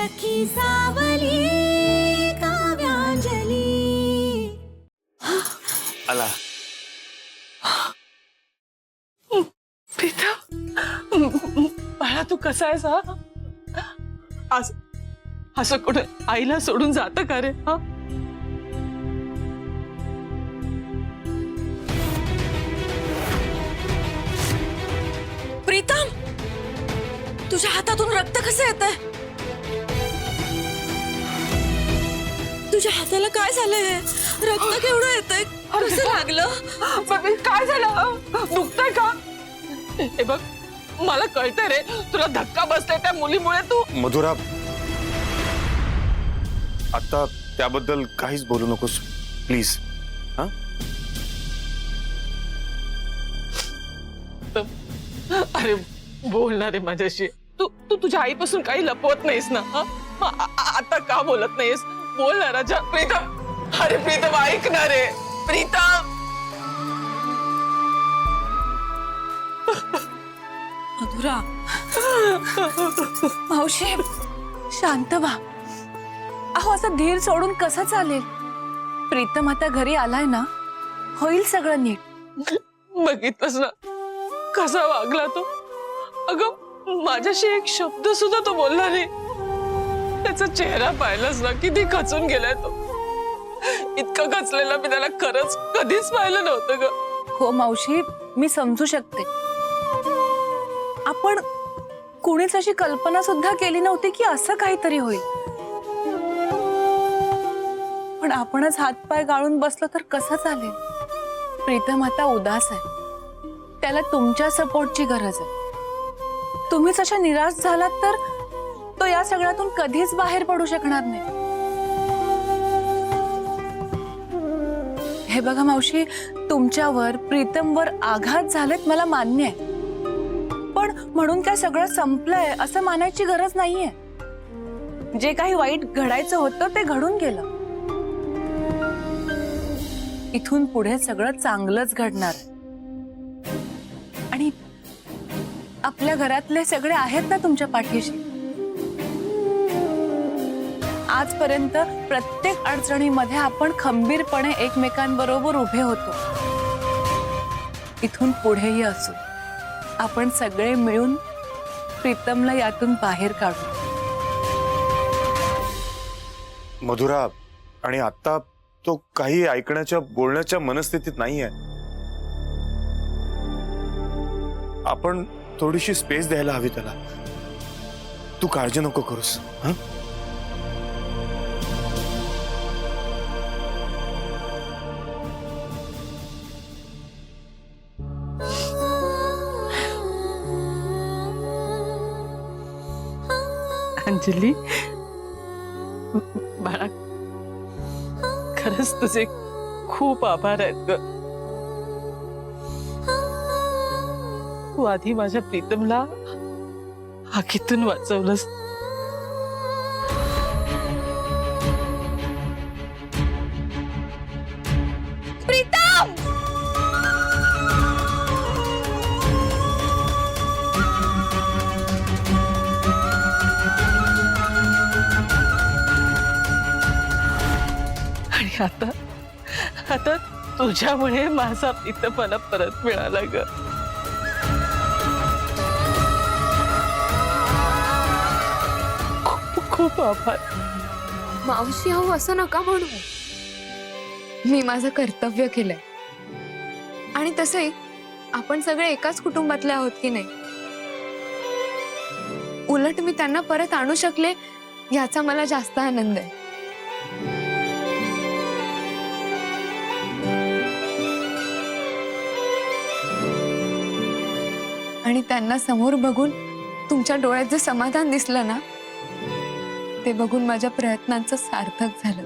सखी सावली काव्यांजली। आला प्रीतम, बाळा तू कसा आहेस? आज असं कुठे आईला सोडून जातं का रे? हा, प्रीतम, तुझ्या हातातून रक्त कसं येतंय? तुझ्या हाताला काय झालंय? रक्त केवढं येतंय? कसं लागलं? काय झालं? दुखतंय का? हे बघ, मला कळतंय रे, तुला धक्का बसलाय त्या मुलीमुळे. तू मधुरा, आता त्याबद्दल काहीच बोलू नकोस प्लीज. हा, अरे बोलणार आहे माझ्याशी. तू तू तुझ्या आईपासून काही लपवत नाहीस ना? आता का बोलत नाहीस? बोल ना राजा. प्रीतम, अरे प्रीतम ऐकणार रे. प्रीतम, मधुरा, मावशी शांत व्हा. अहो असं धीर सोडून कसं चालेल? प्रीतम आता घरी आलाय ना, होईल सगळं नीट. बघितलंस ना कसा वागला तो? अगं माझ्याशी एक शब्द सुद्धा तो बोलला नाही. त्याचा चेहरा पाहिलास ना, किती खचून गेलाय तो. इतका खचलेला मी त्याला खरंच कधीच पाहिलं नव्हतं ग. हो मावशी, मी समजू शकते. आपण कुणीच अशी कल्पना सुद्धा केली नव्हती की असं काहीतरी होईल. पण आपणच हातपाय गाळून बसलो तर कसं चालेल? प्रीतम आता उदास आहे, त्याला तुमच्या सपोर्टची गरज आहे. तुम्हीच अशा निराश झालात तर तो या सगळ्यातून कधीच बाहेर पडू शकणार नाही. हे बघा मावशी, तुमच्यावर प्रीतमवर आघात झालेत मला मान्य आहे, पण म्हणून काय सगळं संपलंय असं मानायची गरज नाहीये. जे काही वाईट घडायचं होतं ते घडून गेलं. इथून पुढे सगळं चांगलंच घडणार. आणि आपल्या घरातले सगळे आहेत ना तुमच्या पाठीशी. आजपर्यंत प्रत्येक अडचणीमध्ये आपण खंबीरपणे एकमेकांबरोबर उभे होतो. इथून पुढेही असू, आपण सगळे मिळून प्रीतमला यातून बाहेर काढू. मधुरा, आणि आता तो काही ऐकण्याच्या बोलण्याच्या मनस्थितीत नाहीये. आपण थोडीशी स्पेस द्यायला हवी त्याला. तू काळजी नको करूस. हा, अंजली बाळा, खरंच तुझे खूप आभार आहेत ग. तू आधी माझ्या प्रीतमला आगीतून वाचवलंस. प्रीतम, आणि आता आता तुझ्यामुळे माझा प्रीतमला परत मिळाला ग. खूप खूप आभार. मावशी, अहो असं नका म्हणू. मी माझं कर्तव्य केलंय. आणि तसंही आपण सगळे एकाच कुटुंबातले आहोत की नाही. उलट मी त्यांना परत आणू शकले याचा मला जास्त आनंद आहे. आणि त्यांना समोर बघून तुमच्या डोळ्यात जे समाधान दिसलं ना, ते बघून माझ्या प्रयत्नांचं सार्थक झालं.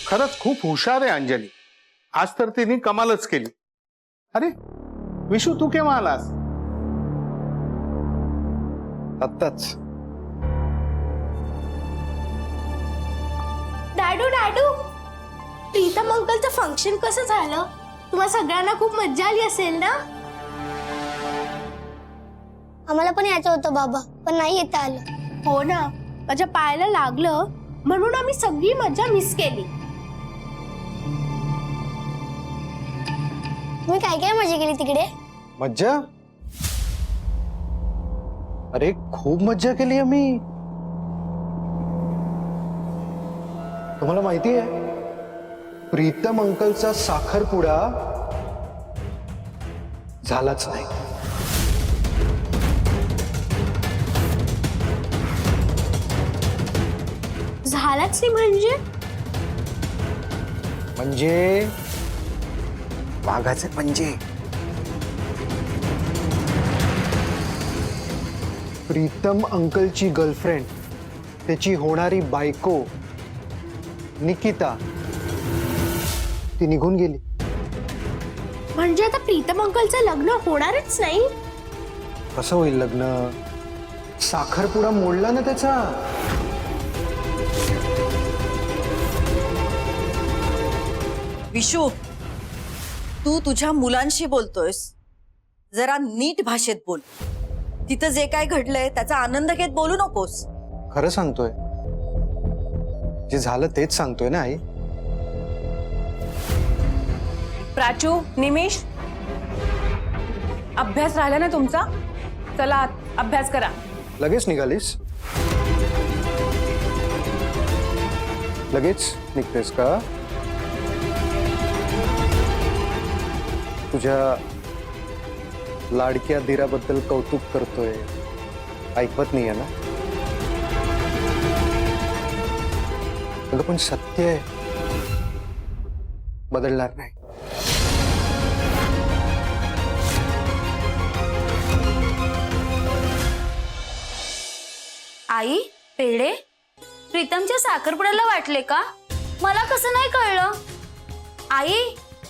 खरंच खूप हुशार आहे अंजली. आज तर तिने कमालच केली. अरे विशू, तू केव्हा आलास? आत्ताच. डॅडू डॅडू, प्रीतम अंकलचं फंक्शन कसं झालं? तुम्हा सगळ्यांना खूप मज्जा आली असेल ना? आम्हाला पण यायचं होतं बाबा, पण नाही येता आलं. हो ना, माझ्या पायाला लागलं म्हणून आम्ही सगळी मज्जा मिस केली. तुम्ही काय काय मजा केली तिकडे? मज्जा? अरे खूप मज्जा केली आम्ही. तुम्हाला माहिती आहे, प्रीतम अंकलचा साखरपुडा झालाच नाही. झालाच नाही म्हणजे? म्हणजे वाघाचे पंजे. प्रीतम अंकलची गर्लफ्रेंड, त्याची होणारी बायको निकिता, ती निघून गेली. म्हणजे आता प्रीतम अंकलचं लग्न होणारच नाही? कसं होईल लग्न? साखरपुडा मोडला ना त्याचा. विशू, तू तुझ्या मुलांशी बोलतोयस, जरा नीट भाषेत बोल. तिथं जे काय घडलंय त्याचा आनंद घेत बोलू नकोस. खरं सांगतोय, जे झालं तेच सांगतोय ना आई. प्राचू, निमिष, अभ्यास राहिला ना तुमचा? चला आत, अभ्यास करा. लगेच निघालीस? लगेच निघतेस का? तुझ्या लाडक्या धीराबद्दल कौतुक करतोय, ऐकवत नाहीये ना? अगं पण सत्य आहे, बदलणार नाही. आई, पेढे प्रीतमच्या साखरपुड्याला वाटले का? मला कसं नाही कळलं? आई,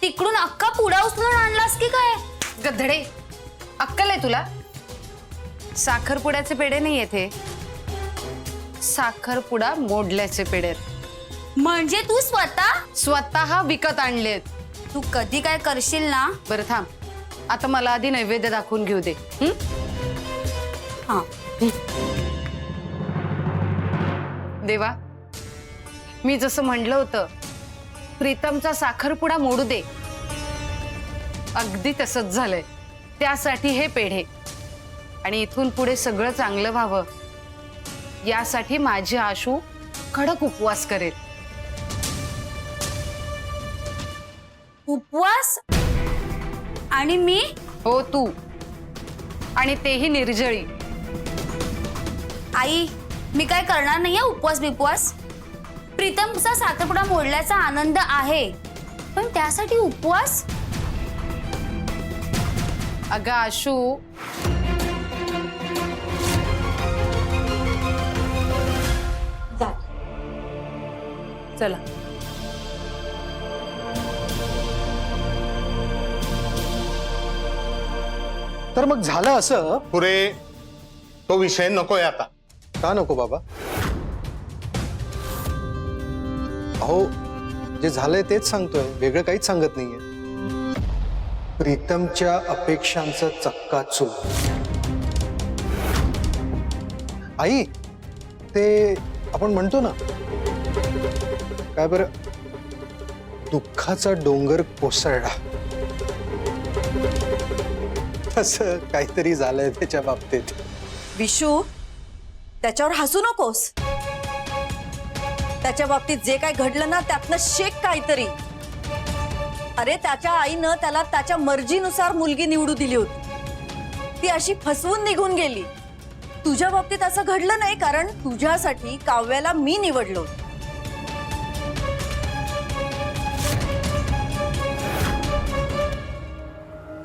तिकडून अख्खा पुडा उचलून आणलास की काय? गधडे, अक्कल आहे तुला? साखरपुड्याचे पेढे नाही येथे, साखरपुडा मोडल्याचे पेढे. म्हणजे तू स्वतः विकत आणलेत. तू कधी काय करशील ना? बरं थांब, आता मला आधी नैवेद्य दाखवून घेऊ दे. हा. देवा, मी जसं म्हणलं होतं, प्रीतमचा साखरपुडा मोडू दे, अगदी तसंच झालंय. त्यासाठी हे पेढे, आणि इथून पुढे सगळं चांगलं व्हावं यासाठी माझी आशू कडक उपवास करेल. उपवास? आणि मी? हो, तू, आणि तेही निर्जळी. आई, मी काय करणार नाहीये उपवास बिपवास. प्रीतमचा साखरपुडा मोडल्याचा आनंद आहे, पण त्यासाठी उपवास? अगं आशू, चला. तर मग झालं असं. पुरे, तो विषय नकोय आता. का नको बाबा? अहो, जे झालंय तेच सांगतोय, वेगळं काहीच सांगत नाहीये. प्रीतमच्या अपेक्षांचं चक्काचूर. आई, ते आपण म्हणतो ना, काय बरं, दुःखाचा डोंगर कोसळला, तसं काहीतरी झालंय त्याच्या बाबतीत. विशू, त्याच्यावर हसू नकोस. त्याच्या बाबतीत जे काय घडलं ना, त्यातनं शेक काहीतरी. अरे, त्याच्या आईनं त्याला त्याच्या मर्जीनुसार मुलगी निवडू दिली होती, ती अशी फसवून निघून गेली. तुझ्या बाबतीत असं घडलं नाही, कारण तुझ्यासाठी काव्याला मी निवडलो.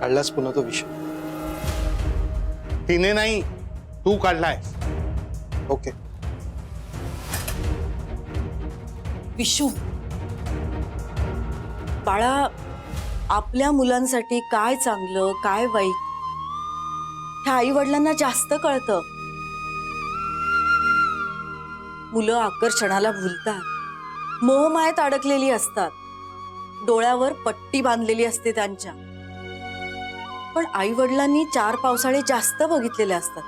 काढलाच पुन्हा तो विषय. तिने नाही, तू काढलाय. ओके. विशू, बाळा, आपल्या मुलांसाठी काय चांगलं काय वाईट ह्या आई वडिलांना जास्त कळतं. मुलं आकर्षणाला भुलतात, मोहमायेत अडकलेली असतात, डोळ्यावर पट्टी बांधलेली असते त्यांच्या. पण आई वडिलांनी 4 पावसाळे जास्त बघितलेले असतात.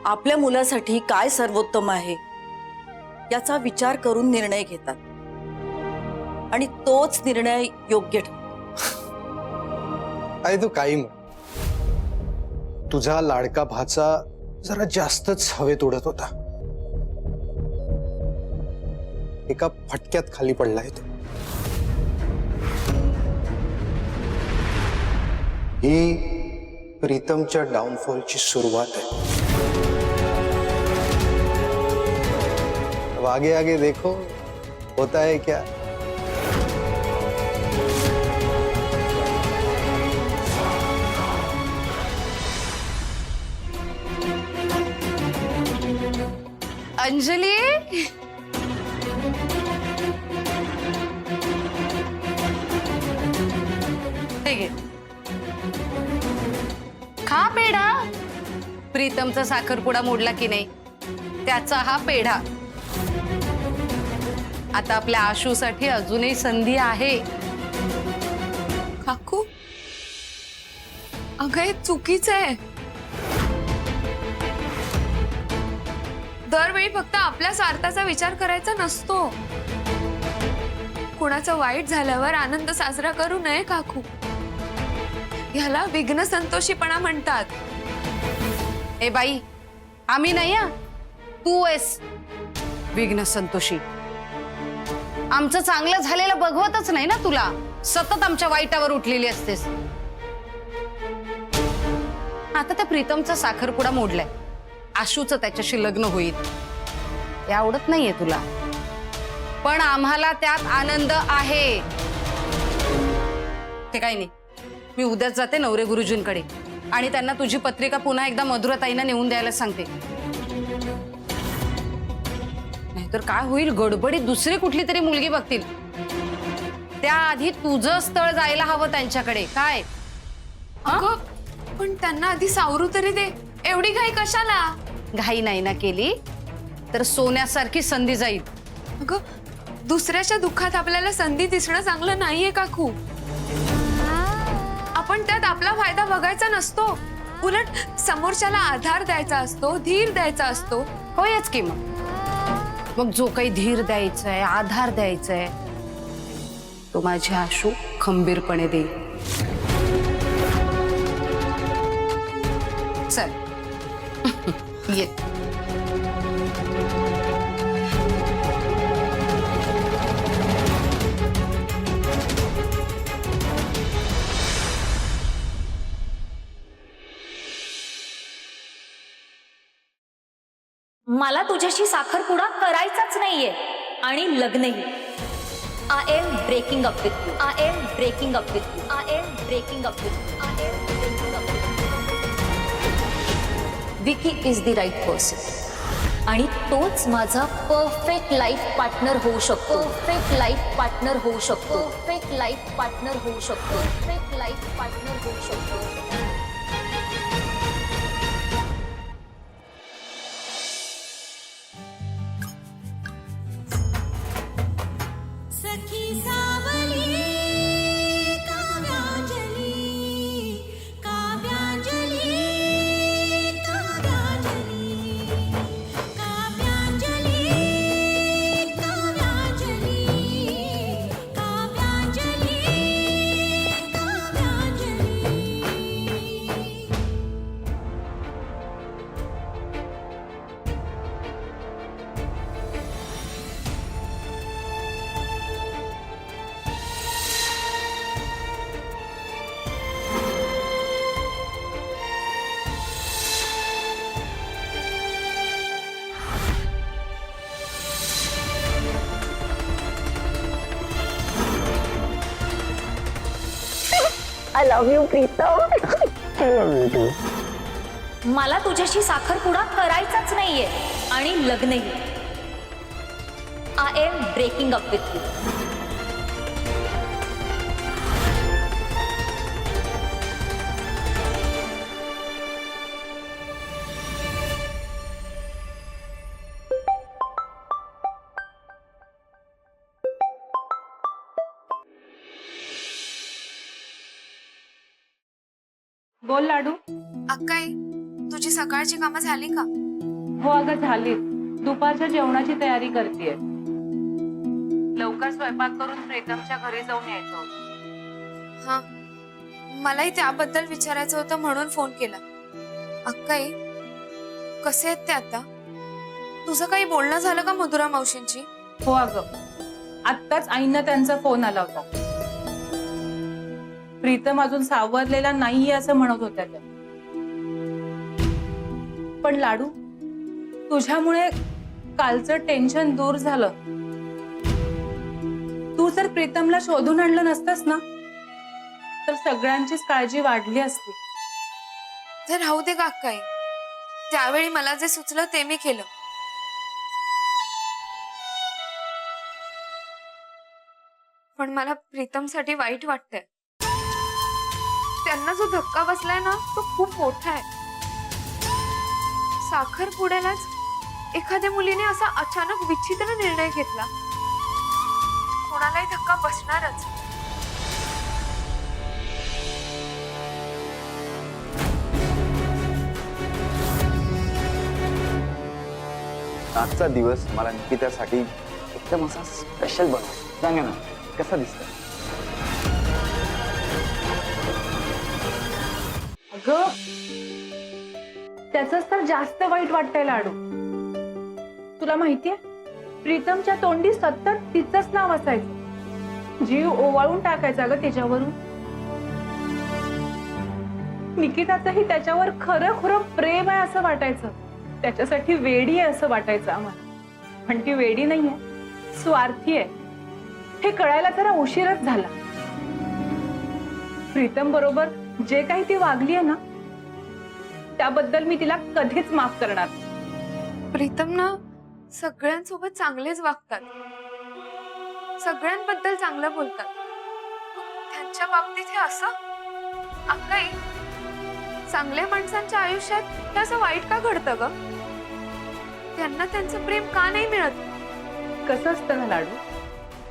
आपल्या मुलासाठी काय सर्वोत्तम आहे याचा विचार करून निर्णय घेतात आणि तोच निर्णय योग्य ठरतो. आई तू काही म्हण, तुझा लाडका भाचा जरा जास्तच हवेत उडत होता. एका फटक्यात खाली पडलाय तो. ही प्रीतमच्या डाउनफॉलची सुरुवात आहे. अब आगे आगे देखो होता है क्या. अंजली, हे घे. खा पेढा. प्रीतमचा साखरपुडा मोडला की नाही त्याचा हा पेढा. आता आपल्या आशूसाठी अजूनही संधी आहे. काकू, अगं हे चुकीचं आहे. दरवेळी फक्त आपल्या स्वार्थाचा विचार करायचा नसतो. कुणाचं वाईट झाल्यावर आनंद साजरा करू नये काकू. ह्याला विघ्न संतोषीपणा म्हणतात. ए बाई, आम्ही नाही हा, तू आहेस विघ्न संतोषी. आमचं चांगलं झालेलं बघवतच नाही ना तुला, सतत आमच्या वाईटावर उठलेली असतेस. आता त्या प्रीतमचा साखरपुडा मोडलाय, आशूचं त्याच्याशी लग्न होईल, हे आवडत नाहीये तुला, पण आम्हाला त्यात आनंद आहे. ते काही नाही, मी उद्याच जाते नवरे गुरुजींकडे आणि त्यांना तुझी पत्रिका पुन्हा एकदा मधुराताईंना नेऊन द्यायला सांगते. नाहीतर काय होईल, गडबडीत दुसरी कुठली तरी मुलगी बघतील. त्याआधी तुझं स्थळ जायला हवं त्यांच्याकडे. काय अगं, पण त्यांना आधी सावरू तरी दे. एवढी घाई कशाला? घाई नाही ना केली तर सोन्यासारखी संधी जाईल. अगं, दुसऱ्याच्या दुःखात आपल्याला संधी दिसणं चांगलं नाहीये काकू. आपण त्यात आपला फायदा बघायचा नसतो, उलट समोरच्याला आधार द्यायचा असतो, धीर द्यायचा असतो. होयच की मग जो काही धीर द्यायचाय, आधार द्यायचाय, तो माझी आशू खंबीरपणे देईल. चल ये. मला तुझ्याशी साखरपुडा करायचाच नाहीये आणि लग्नही. I am breaking up with you. I am breaking up with you. I am breaking up with you. I am breaking up with you. Vicky is the right person आणि तोच माझा परफेक्ट लाईफ पार्टनर होऊ शकतो. Perfect life partner होऊ शकतो. Perfect life partner होऊ शकतो. Perfect life partner होऊ शकतो. I love you Pritam. मला तुझ्याशी साखरपुडा करायचाच नाहीये आणि लग्नही. I am breaking up with you. बोल लाडू. अक्काई, तुझी सकाळची कामं झाली का? हो अगं झाली. दुपारच्या जेवणाची तयारी करतेय. लवकर स्वयंपाक करून प्रीतमच्या घरी जाऊन यायचं होतं. हा, मलाही त्याबद्दल विचारायचं होतं म्हणून फोन केला. अक्काई, कसे आहेत ते आता? तुझं काही बोलणं झालं का मधुरा मावशींची? हो अगं, आत्ताच आईंना त्यांचा फोन आला होता. प्रीतम अजून सावरलेला नाहीये असं म्हणत होत्या त्या. पण लाडू, तुझ्यामुळे कालचं टेन्शन दूर झालं. तू जर प्रीतमला शोधून आणलं नसतंस ना, तर सगळ्यांचीच काळजी वाढली असती. तर राहू दे का अक्काई, त्यावेळी मला जे सुचलं ते मी केलं. पण मला प्रीतमसाठी वाईट वाटतंय. त्यांना जो धक्का बसलाय ना, तो खूप मोठा आहे. साखरपुड्यालाच एखाद्या मुलीने असा अचानक विचित्र निर्णय घेतला. कोणालाही धक्का बसणारच. आजचा दिवस मला निकितासाठी एकदम असा स्पेशल बनव. सांगा ना, कसा दिसतोय? अगं, त्याच तर जास्त वाईट वाटतंय लाडू. तुला माहितीये, प्रीतमच्या तोंडी सतत तिचंच नाव असायचं. जीव ओवाळून टाकायचा ग तिच्यावरून. निकिताचंही त्याच्यावर खरं खरं प्रेम आहे असं वाटायचं. त्याच्यासाठी वेडी आहे असं वाटायचं आम्हाला. पण ती वेडी नाहीये, स्वार्थी आहे. हे कळायला जरा उशीरच झाला. प्रीतम बरोबर जे काही ती वागली आहे ना, त्याबद्दल मी तिला कधीच माफ करणार. प्रीतम ना सगळ्यांसोबत चांगलेच वागतात, सगळ्यांबद्दल चांगलं बोलतात. त्यांच्या बाबतीत हे असं? अक्काई, चांगल्या माणसांच्या आयुष्यात हे असं वाईट का घडतं ग? त्यांना त्यांचं प्रेम का नाही मिळत? कसं असतं ना लाडू,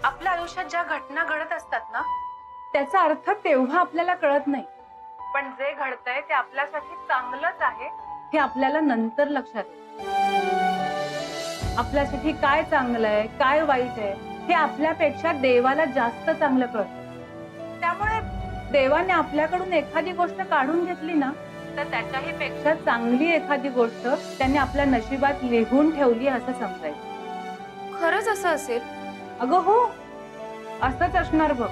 आपल्या आयुष्यात ज्या घटना घडत असतात ना, त्याचा अर्थ तेव्हा आपल्याला कळत नाही. पण जे घडतंय ते आपल्यासाठी चांगलंच आहे हे आपल्याला नंतर लक्षात येतं. आपल्यासाठी काय चांगलं आहे, काय वाईट आहे हे आपल्यापेक्षा देवाला जास्त चांगलं कळतं. त्यामुळे देवाने आपल्याकडून एखादी गोष्ट काढून घेतली ना, तर त्याच्याही पेक्षा चांगली एखादी गोष्ट त्याने आपल्या नशिबात लिहून ठेवली असं समजायचं. खरंच असं असेल? अगं हो, असंच असणार बघ.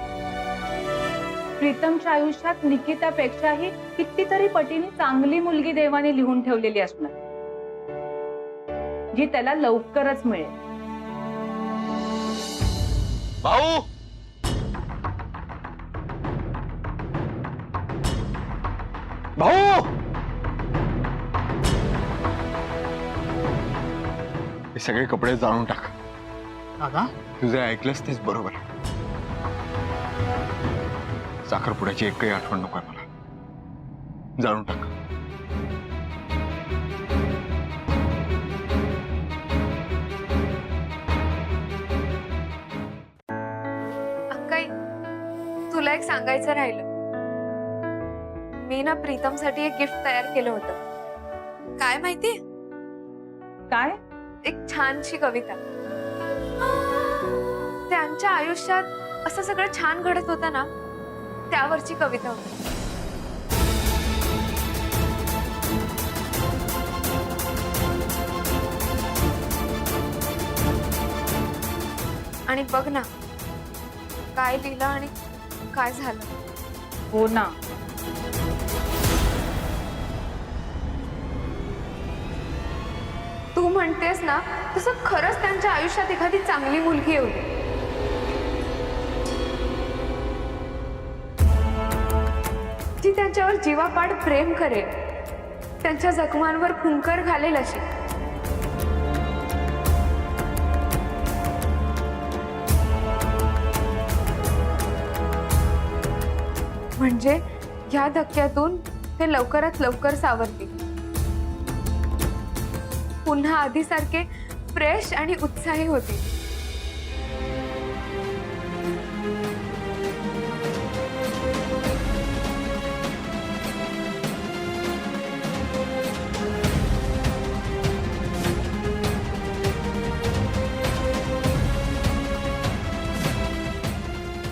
प्रीतमच्या आयुष्यात निकितापेक्षाही कितीतरी पटीने चांगली मुलगी देवाने लिहून ठेवलेली असणार, जी त्याला लवकरच मिळेल. भाऊ, भाऊ, हे सगळे कपडे जाळून टाक. दादा, तुझं ऐकलंस तेच बरोबर. साखरपुड्याची एकही आठवण नको मला. जाळून टाक. अक्काई, तुला एक सांगायचं राहिलं. मी ना प्रीतमसाठी एक गिफ्ट तयार केलं होतं. काय माहिती? काय? एक छानशी कविता. त्यांच्या आयुष्यात असं सगळं छान घडत होतं ना, त्यावरची कविता होती. आणि बघ ना, काय लिहिलं आणि काय झालं. हो ना. तू म्हणतेस ना, तसं खरंच त्यांच्या आयुष्यात एखादी चांगली मुलगी येऊ दे. जी त्यांच्यावर जीवापाड प्रेम करेल, त्यांच्या जखमांवर फुंकर घालेल अशी. म्हणजे या धक्क्यातून ते लवकरात लवकर सावरतील. पुन्हा आधीसारखे फ्रेश आणि उत्साही होतील.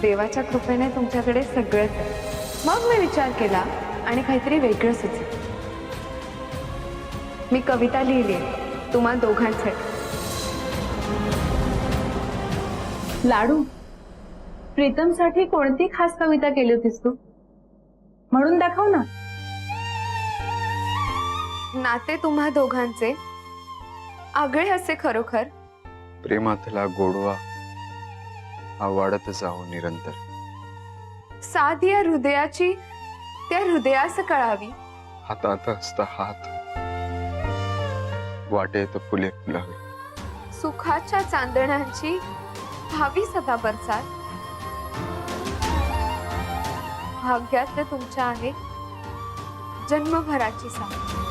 देवाच्या कृपेने तुमच्याकडे सगळंच आहे. मग मी विचार केला आणि काहीतरी वेगळं सुचलं. मी कविता लिहिली तुम्हा दोघांसाठी. लाडू, प्रीतमसाठी कोणती खास कविता केली होतीस तू? म्हणून दाखव ना. नाते तुम्हा दोघांचे आगळे असे खरोखर, प्रेमातला गोडवा हा वाढत जाओ निरंतर. साध या हृदयाची त्या हृदयास कळावी. हातात असता हात वाटेत फुले फुलावे. सुखाच्या चांदण्यांची भावी सदा बरसात. भाग्यात तुमच्या आहे जन्मभराची साथ.